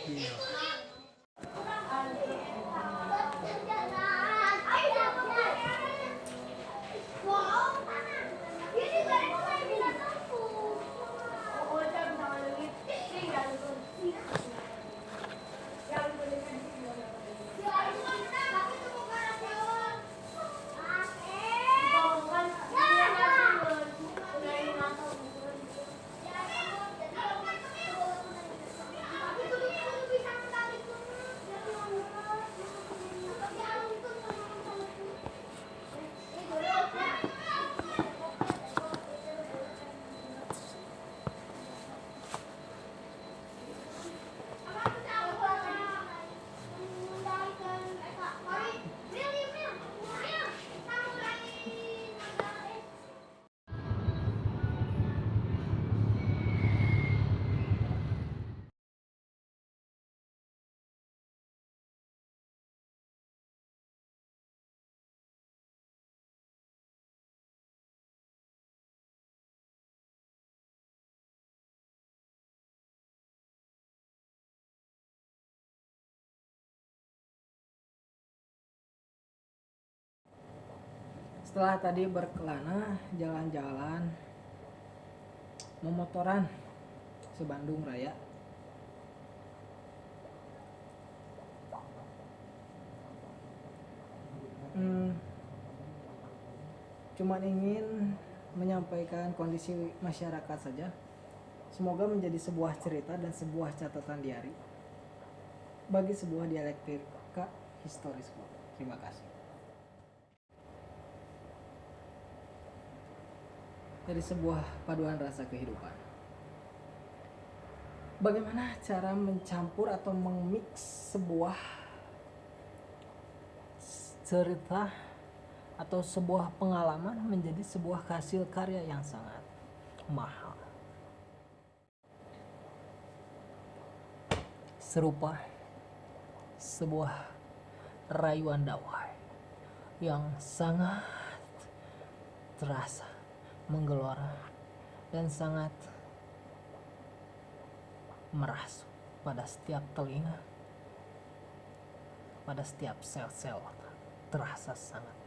Iya. Setelah tadi berkelana, jalan-jalan, memotoran se-Bandung Raya, cuman ingin menyampaikan kondisi masyarakat saja. Semoga menjadi sebuah cerita dan sebuah catatan diari bagi sebuah dialektika historis. Terima kasih. Dari sebuah paduan rasa kehidupan. Bagaimana cara mencampur atau memix sebuah cerita atau sebuah pengalaman menjadi sebuah hasil karya yang sangat mahal. Serupa sebuah rayuan dakwah yang sangat terasa menggelora dan sangat merasuk pada setiap telinga, pada setiap sel-sel terasa sangat.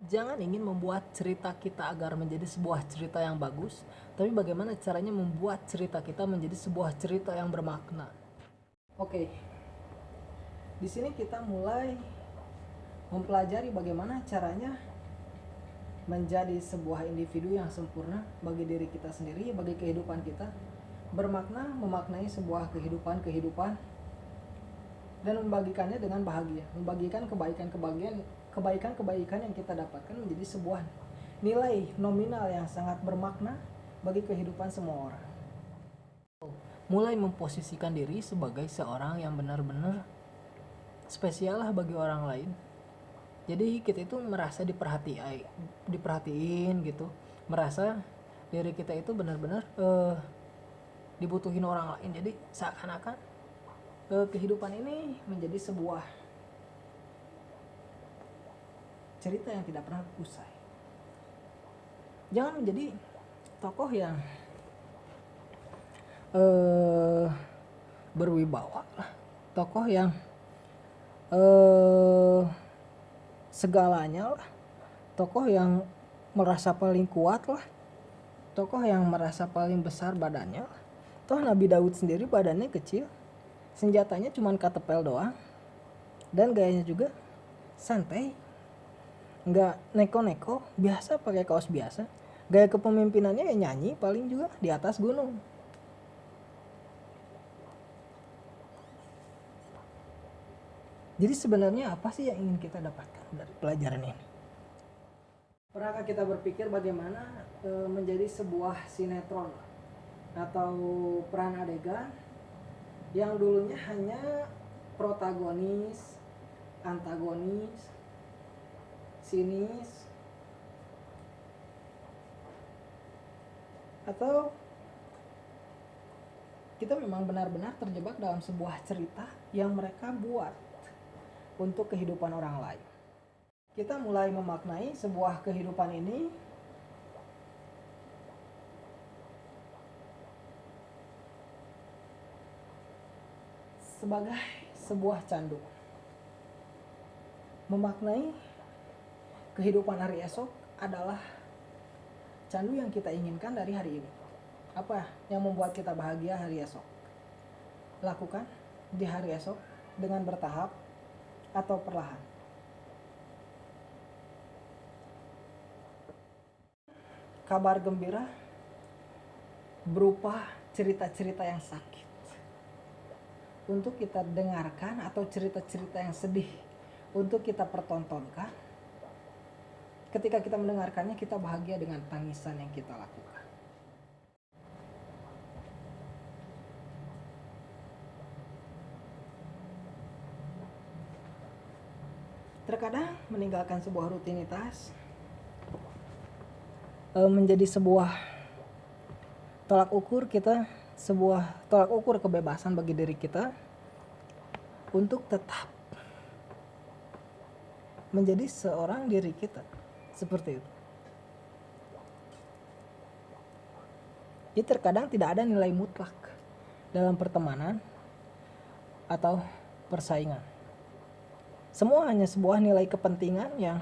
Jangan ingin membuat cerita kita agar menjadi sebuah cerita yang bagus, tapi bagaimana caranya membuat cerita kita menjadi sebuah cerita yang bermakna. Oke. Di sini kita mulai mempelajari bagaimana caranya menjadi sebuah individu yang sempurna bagi diri kita sendiri, bagi kehidupan kita, bermakna, memaknai sebuah kehidupan dan membagikannya dengan bahagia, membagikan kebaikan yang kita dapatkan menjadi sebuah nilai nominal yang sangat bermakna bagi kehidupan semua orang. Mulai memposisikan diri sebagai seorang yang benar-benar spesial lah bagi orang lain. Jadi kita itu merasa diperhatiin gitu, merasa diri kita itu benar-benar dibutuhin orang lain. Jadi seakan-akan kehidupan ini menjadi sebuah cerita yang tidak pernah usai. Jangan menjadi tokoh yang berwibawa lah, tokoh yang segalanya lah, tokoh yang merasa paling kuat lah, tokoh yang merasa paling besar badannya lah. Toh Nabi Daud sendiri badannya kecil, senjatanya cuma katepel doang, dan gayanya juga santai, nggak neko-neko, biasa pakai kaos biasa. Gaya kepemimpinannya ya nyanyi paling juga di atas gunung. Jadi sebenarnya apa sih yang ingin kita dapatkan dari pelajaran ini? Pernahkah kita berpikir bagaimana menjadi sebuah sinetron atau peran adegan yang dulunya hanya protagonis, antagonis, sinis, atau kita memang benar-benar terjebak dalam sebuah cerita yang mereka buat untuk kehidupan orang lain. Kita mulai memaknai sebuah kehidupan ini sebagai sebuah candu. Memaknai kehidupan hari esok adalah candu yang kita inginkan dari hari ini. Apa yang membuat kita bahagia hari esok? Lakukan di hari esok dengan bertahap atau perlahan. Kabar gembira berupa cerita-cerita yang sakit untuk kita dengarkan, atau cerita-cerita yang sedih untuk kita pertontonkan. Ketika kita mendengarkannya, kita bahagia dengan tangisan yang kita lakukan. Terkadang meninggalkan sebuah rutinitas menjadi sebuah tolak ukur kita, sebuah tolak ukur kebebasan bagi diri kita untuk tetap menjadi seorang diri kita, seperti itu. Jadi terkadang tidak ada nilai mutlak dalam pertemanan atau persaingan. Semua hanya sebuah nilai kepentingan yang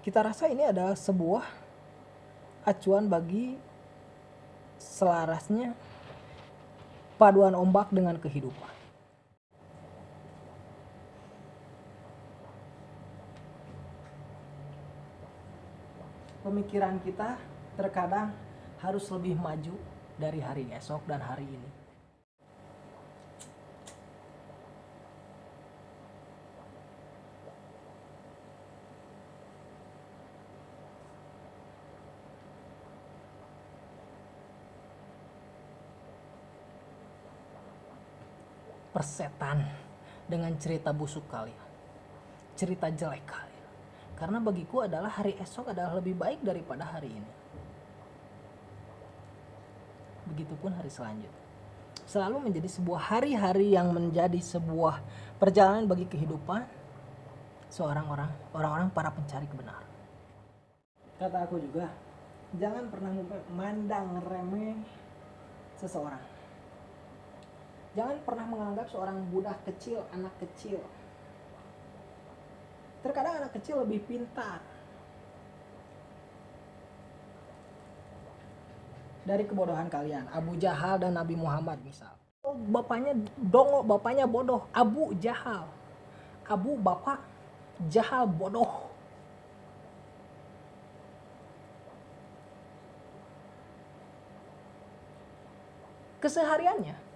kita rasa ini adalah sebuah acuan bagi selarasnya paduan ombak dengan kehidupan. Pemikiran kita terkadang harus lebih maju dari hari esok dan hari ini. Persetan dengan cerita busuk kalian, cerita jelek kalian, karena bagiku adalah hari esok adalah lebih baik daripada hari ini. Begitupun hari selanjutnya selalu menjadi sebuah hari-hari yang menjadi sebuah perjalanan bagi kehidupan orang-orang para pencari kebenaran. Kata aku juga, jangan pernah memandang remeh seseorang. Jangan pernah menganggap seorang budak kecil, anak kecil. Terkadang anak kecil lebih pintar dari kebodohan kalian. Abu Jahal dan Nabi Muhammad misal. Bapaknya dongo, bapaknya bodoh. Abu Jahal. Abu bapak, Jahal bodoh. Kesehariannya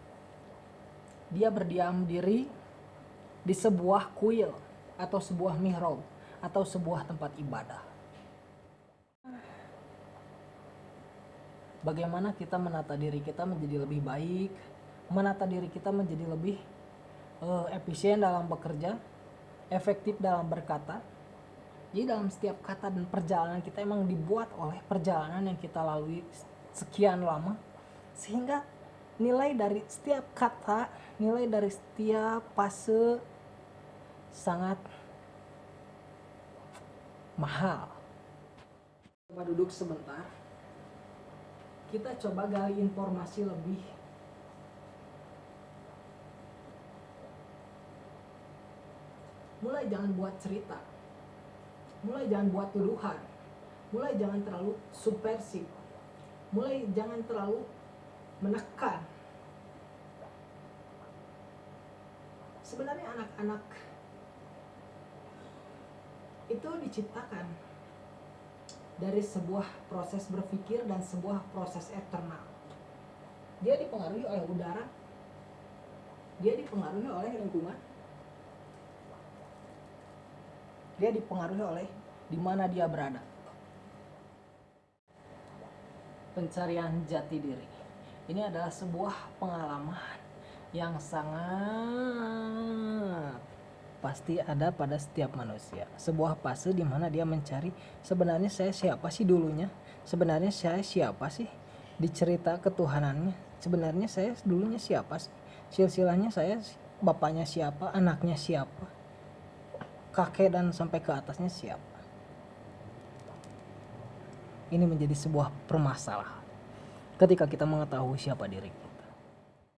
dia berdiam diri di sebuah kuil atau sebuah mihrab atau sebuah tempat ibadah. Bagaimana kita menata diri kita menjadi lebih baik, menata diri kita menjadi lebih efisien dalam bekerja, efektif dalam berkata. Jadi dalam setiap kata dan perjalanan kita emang dibuat oleh perjalanan yang kita lalui sekian lama, sehingga nilai dari setiap kata, nilai dari setiap fase sangat mahal. Coba duduk sebentar. Kita coba gali informasi lebih. Mulai jangan buat cerita. Mulai jangan buat tuduhan. Mulai jangan terlalu subversif. Mulai jangan terlalu menekan. Sebenarnya anak-anak itu diciptakan dari sebuah proses berpikir dan sebuah proses eternal. Dia dipengaruhi oleh udara, dia dipengaruhi oleh lingkungan, dia dipengaruhi oleh di mana dia berada. Pencarian jati diri ini adalah sebuah pengalaman yang sangat pasti ada pada setiap manusia. Sebuah fase di mana dia mencari sebenarnya saya siapa sih dulunya? Sebenarnya saya siapa sih di cerita ketuhanannya? Sebenarnya saya dulunya siapa sih? Silsilahnya saya bapaknya siapa, anaknya siapa, kakek dan sampai ke atasnya siapa. Ini menjadi sebuah permasalahan ketika kita mengetahui siapa diri kita.